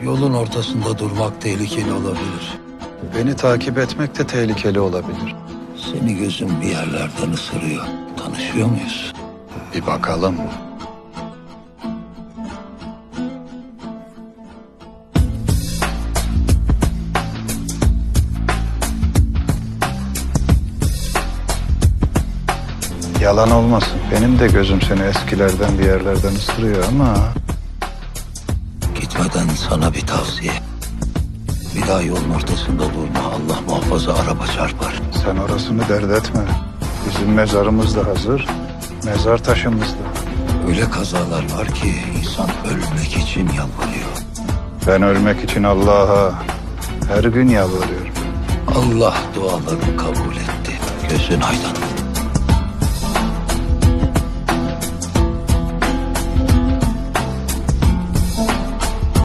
Yolun ortasında durmak tehlikeli olabilir. Beni takip etmek de tehlikeli olabilir. Seni gözüm bir yerlerden ısırıyor. Tanışıyor muyuz? Bir bakalım. Yalan olmasın. Benim de gözüm seni eskilerden bir yerlerden ısırıyor ama... Gitmeden sana bir tavsiye. Bir daha yolun ortasında durma. Allah muhafaza araba çarpar. Sen orasını dert etme. Bizim mezarımız da hazır. Mezar taşımız da. Öyle kazalar var ki insan ölmek için yalvarıyor. Ben ölmek için Allah'a her gün yalvarıyorum. Allah dualarını kabul etti. Gözün aydın.